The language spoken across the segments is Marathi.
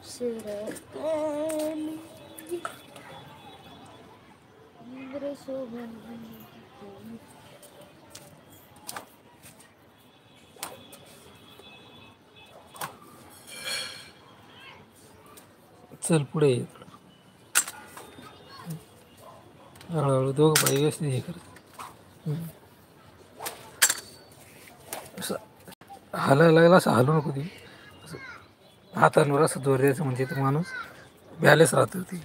सिरकनी इंद्र शोभन चल पुढे ये. हळूहळू दोघं पाय व्यवस्थित हे कर. असं हालायला लागला असं हालू नको ती. असं हातांवर असं जोर द्यायचं म्हणजे तो माणूस बॅलेन्स राहतो ती.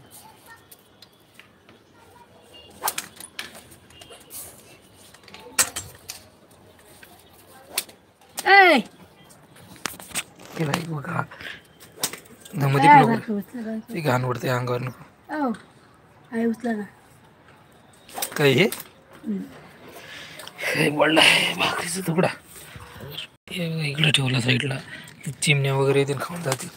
ए तिला एक बघ हा मध्ये पण नको ती घाण उडते अंगावर नको. ओ आई उचला ना. काय हे काय पडला भाकरीचा तुकडा इकडे ठेवला साईडला. चिमण्या वगैरे येतील खाऊन जातील.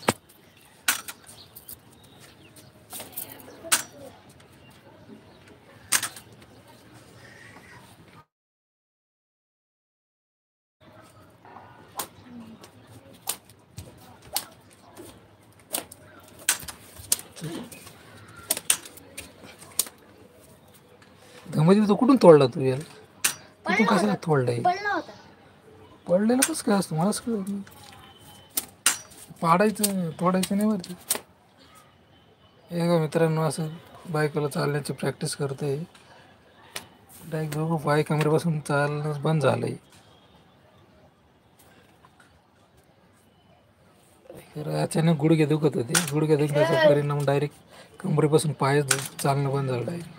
मध्ये तो कुठून तोडला तू याला? तू कशाला तोडलाय? पडलेलं कसं काय असतं मलाच कळत नाही. पाडायचं तोडायचं नाही वरती. एका मित्रांनो असं बायकोला चालण्याची प्रॅक्टिस करतोय. डायरेक्ट दोघं पाय कमरेपासून चालणं बंद झालंय. अचानक गुडघे दुखत होते. गुडघे दुखण्याचा परिणाम डायरेक्ट कमरेपासून पाय चालणं बंद झालं डायरेक्ट.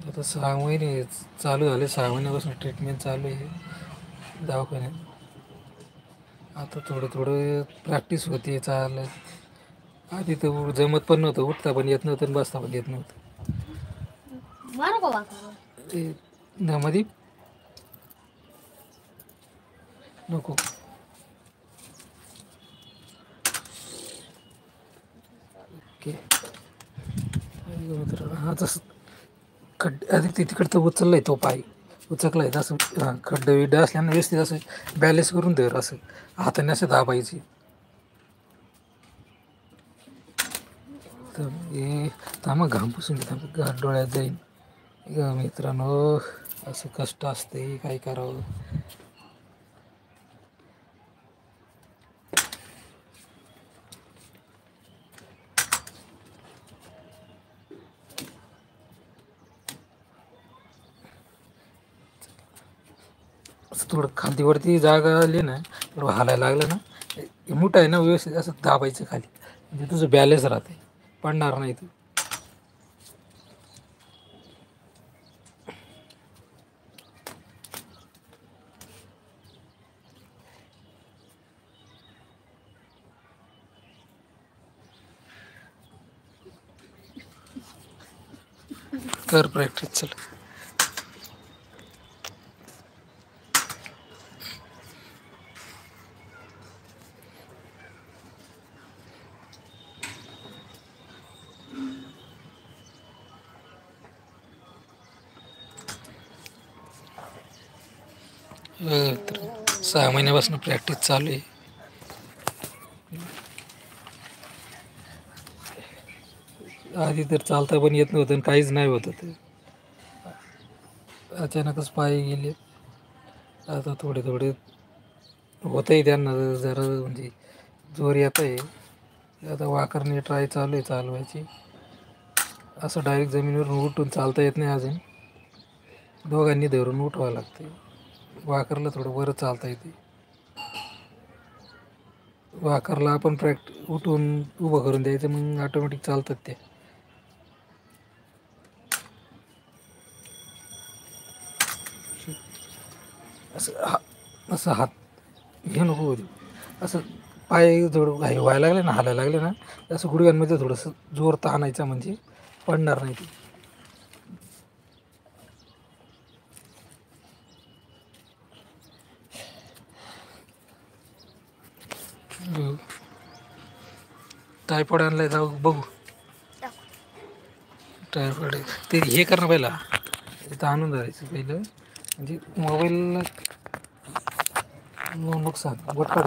आता 6 महिने चालू झाले. 6 महिन्यापासून ट्रीटमेंट चालू आहे दवाखान्यात. आता थोडं थोडं प्रॅक्टिस होते चालायला. आधी तर जमत पण नव्हतं. उठता पण येत नव्हतं आणि बसता पण येत नव्हतं. ते मध्ये नको ओके. हा तसं आधी ते तिकडं तर उचललाय तो पाय उचकलाय असं. हां खड्डे बिड्डे असल्यानं व्यवस्थित असं बॅलेन्स करून धर. असं हाताने असं दाबायचे. तर हे थांबा घाम पुसून घाम डोळ्यात जाईल. मित्रांनो असं कष्ट असते काय करावं. असं थोडं खांदीवरती जागा आली ना थोडं हालायला लागलं ना मोठं आहे ना व्यवस्थित असं दाबायचं खाली म्हणजे तुझं बॅलेन्स राहते पडणार नाही तू. कर प्रॅक्टिस चल. तर 6 महिन्यापासून प्रॅक्टिस चालू आहे. आधी तर चालता पण येत नव्हतं आणि काहीच नाही होत ते. अचानकच पाय गेले. आता थोडे थोडे होतंय त्यांना जरा म्हणजे जोर येत आहे. आता वाकरणे ट्राय चालू आहे चालवायची. असं डायरेक्ट जमिनीवरून उठून चालता येत नाही अजून. दोघांनी धरून उठवावं लागते. वाकरला थोडं बरं चालता येते. वाकरला आपण उठून उभं करून द्यायचं मग ऑटोमॅटिक चालतात ते. असं हात हे नको होते. असं पाय थोडं घाई व्हायला लागले ना हालायला लागले ना असं गुडघ्यांमध्ये थोडंसं जोर ताणायचं म्हणजे पडणार नाही ते. टायफॉइड आणलाय जाऊ बघू. टायफॉइड ते हे करणं पहिला तिथं आणून धरायचं पहिलं म्हणजे मोबाईलला नुकसान बोट काढ.